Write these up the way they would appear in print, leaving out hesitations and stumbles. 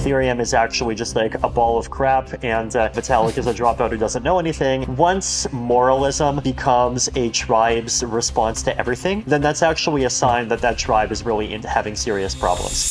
Ethereum is actually just like a ball of crap, and Vitalik is a dropout who doesn't know anything. Once moralism becomes a tribe's response to everything, then that's actually a sign that that tribe is really having serious problems.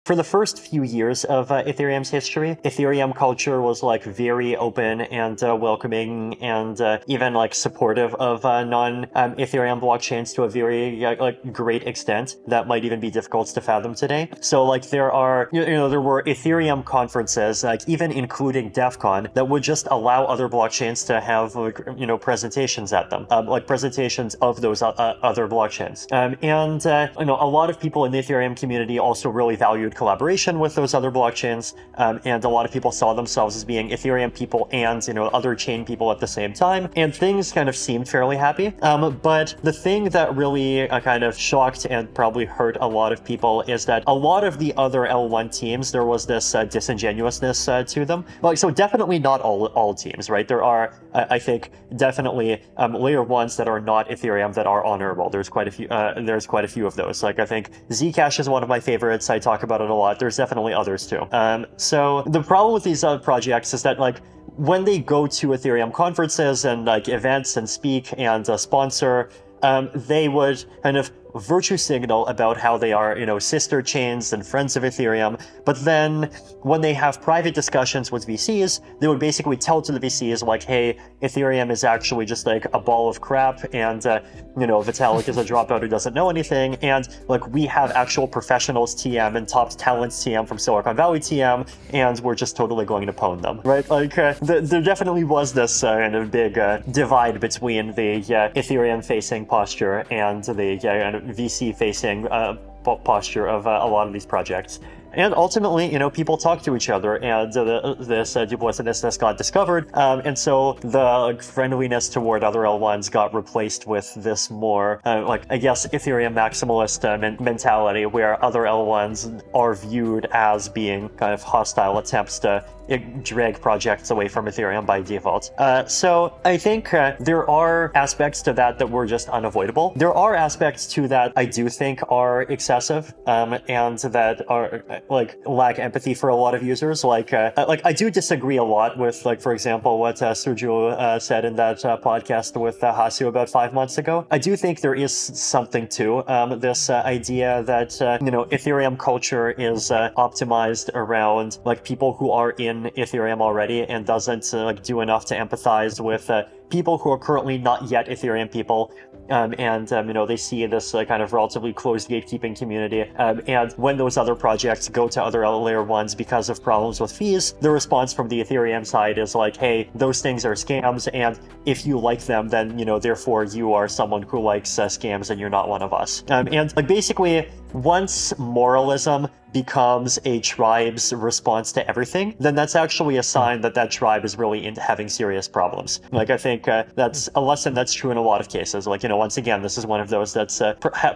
For the first few years of Ethereum's history, Ethereum culture was like very open and welcoming and even like supportive of non-Ethereum blockchains to a very like great extent that might even be difficult to fathom today. So like there are, there were Ethereum conferences, like even including DEF CON, that would just allow other blockchains to have like, presentations at them, like presentations of those other blockchains. And a lot of people in the Ethereum community also really valued collaboration with those other blockchains, and a lot of people saw themselves as being Ethereum people and other chain people at the same time, and things kind of seemed fairly happy. But the thing that really kind of shocked and probably hurt a lot of people is that a lot of the other L1 teams, there was this disingenuousness to them. Like, so definitely not all teams, right? There are, I think, definitely layer ones that are not Ethereum that are honorable. There's quite a few. There's quite a few of those. Like I think Zcash is one of my favorites. I talk about it a lot. There's definitely others too. So the problem with these projects is that like when they go to Ethereum conferences and like events and speak and sponsor, they would kind of virtue signal about how they are, sister chains and friends of Ethereum. But then when they have private discussions with VCs, they would basically tell to the VCs like, hey, Ethereum is actually just like a ball of crap, and Vitalik is a dropout who doesn't know anything, and like we have actual professionals TM and top talents TM from Silicon Valley TM, and we're just totally going to pwn them, right? Like there definitely was this kind of big divide between the Ethereum facing posture and the VC facing posture of a lot of these projects. And ultimately, people talk to each other, and this duplicitousness got discovered, and so the friendliness toward other L1s got replaced with this more, I guess, Ethereum maximalist mentality, where other L1s are viewed as being kind of hostile attempts to drag projects away from Ethereum by default. So I think there are aspects to that were just unavoidable. There are aspects to that I do think are excessive, and that are lack empathy for a lot of users. I do disagree a lot with, for example, what Sergio said in that podcast with Hasu about 5 months ago. I do think there is something to this idea that Ethereum culture is optimized around people who are in Ethereum already and doesn't do enough to empathize with people who are currently not yet Ethereum people. And they see this kind of relatively closed gatekeeping community. And when those other projects go to other layer ones because of problems with fees, the response from the Ethereum side is like, hey, those things are scams, and if you like them, then, therefore you are someone who likes scams and you're not one of us. And basically, once moralism becomes a tribe's response to everything, then that's actually a sign that that tribe is really having serious problems. I think that's a lesson that's true in a lot of cases. Once again, this is one of those that's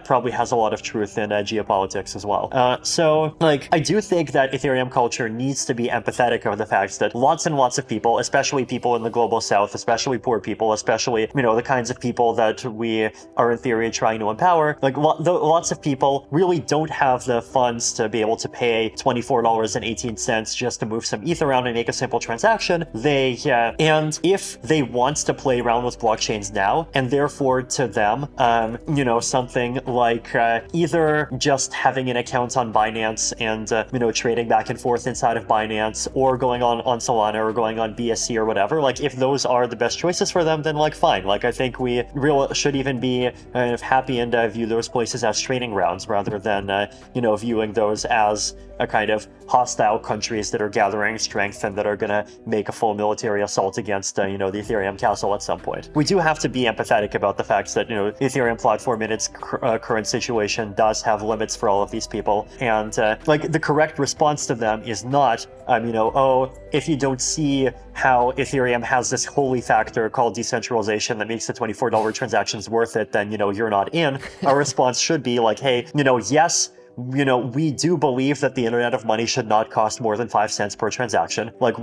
probably has a lot of truth in geopolitics as well. So I do think that Ethereum culture needs to be empathetic of the fact that lots and lots of people, especially people in the global south, especially poor people, especially, the kinds of people that we are in theory trying to empower, lots of people really don't have the funds to be able to pay $24.18 just to move some ETH around and make a simple transaction. And if they want to play around with blockchains now, and therefore to them, something like either just having an account on Binance and, trading back and forth inside of Binance, or going on Solana, or going on BSC or whatever, if those are the best choices for them, then fine. I think we should even be kind of happy and view those places as training grounds rather than, viewing those as a kind of hostile countries that are gathering strength and that are going to make a full military assault against, the Ethereum castle at some point. We do have to be empathetic about the fact that, the Ethereum platform in its current situation does have limits for all of these people. And, the correct response to them is not, if you don't see how Ethereum has this holy factor called decentralization that makes the $24 transactions worth it, then, you're not in. Our response should be hey, yes, we do believe that the internet of money should not cost more than 5 cents per transaction. Like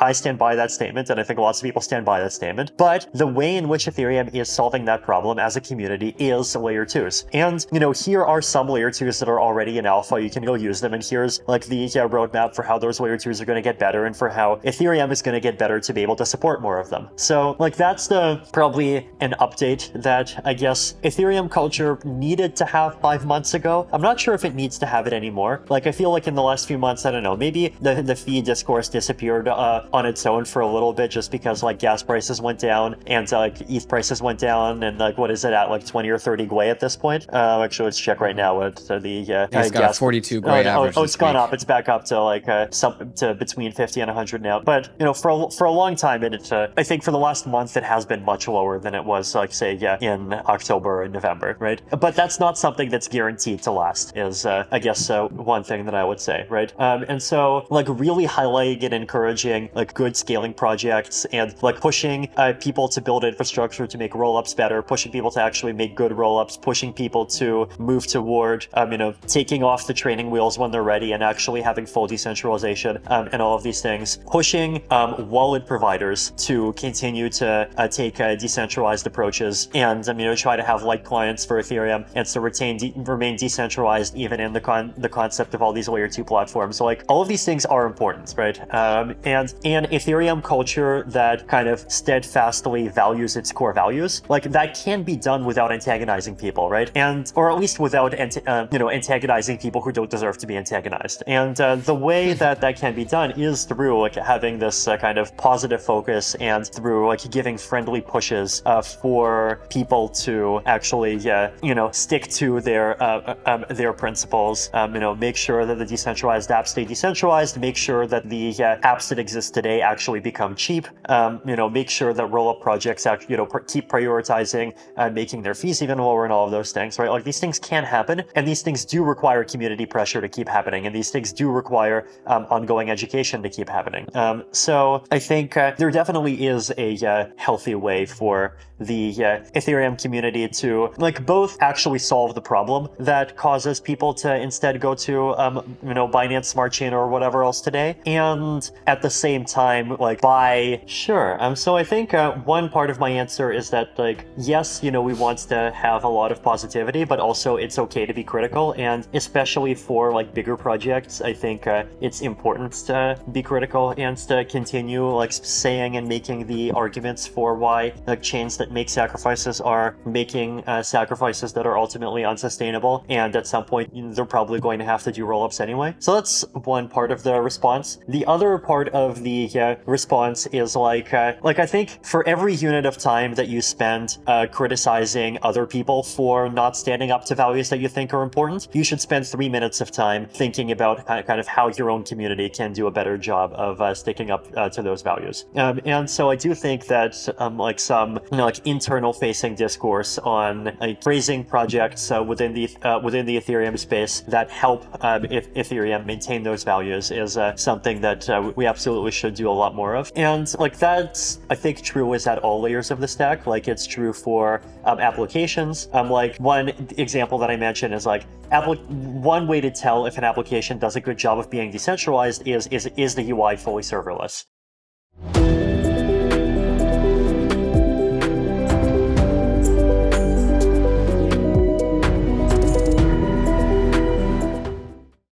I stand by that statement, and I think lots of people stand by that statement. But the way in which Ethereum is solving that problem as a community is layer 2s. And, here are some layer 2s that are already in alpha. You can go use them. And here's like the roadmap for how those layer 2s are going to get better and for how Ethereum is going to get better to be able to support more of them. So like that's probably an update that I guess Ethereum culture needed to have 5 months ago. I'm not sure if it needs to have it anymore. Like I feel like in the last few months, I don't know, maybe the fee discourse disappeared on its own for a little bit just because like gas prices went down and like ETH prices went down, and like what is it at, like 20 or 30 Gwei at this point? Actually, let's check right now what it's got a 42 Gwei average. It's gone up. It's back up to like to between 50 and 100 now. But for a long time, and I think for the last month, it has been much lower than it was like say in October and November, right? But that's not something that's guaranteed to last. Is I guess one thing that I would say, right? And so like really highlighting and encouraging like good scaling projects and like pushing people to build infrastructure to make rollups better, pushing people to actually make good rollups, pushing people to move toward taking off the training wheels when they're ready and actually having full decentralization and all of these things, pushing wallet providers to continue to take decentralized approaches and try to have light clients for Ethereum and to remain decentralized even in the concept of all these layer 2 platforms. So like all of these things are important, right? And an Ethereum culture that kind of steadfastly values its core values, like that can be done without antagonizing people, right? And or at least without antagonizing people who don't deserve to be antagonized. And the way that can be done is through like having this kind of positive focus and through like giving friendly pushes for people to actually stick to their principles. Make sure that the decentralized apps stay decentralized. Make sure that the apps that exist today actually become cheap. Make sure that roll-up projects actually keep prioritizing making their fees even lower and all of those things, right? Like these things can happen, and these things do require community pressure to keep happening, and these things do require ongoing education to keep happening. So I think there definitely is a healthy way for the Ethereum community to like both actually solve the problem that causes people to instead go to Binance Smart Chain or whatever else today, and at the same time like buy sure. So I think one part of my answer is that like yes, we want to have a lot of positivity, but also it's okay to be critical, and especially for like bigger projects, I think it's important to be critical and to continue like saying and making the arguments for why like chains that make sacrifices are making sacrifices that are ultimately unsustainable, and at some point they're probably going to have to do rollups anyway. So that's one part of the response. The other part of the response is like I think for every unit of time that you spend criticizing other people for not standing up to values that you think are important, you should spend 3 minutes of time thinking about kind of how your own community can do a better job of sticking up to those values. And so I do think that like some internal facing discourse on praising projects within the Ethereum space that help Ethereum maintain those values is something that we absolutely should do a lot more of. And like that's I think true is at all layers of the stack. Like it's true for applications. Like one example that I mentioned is like one way to tell if an application does a good job of being decentralized is the UI fully serverless.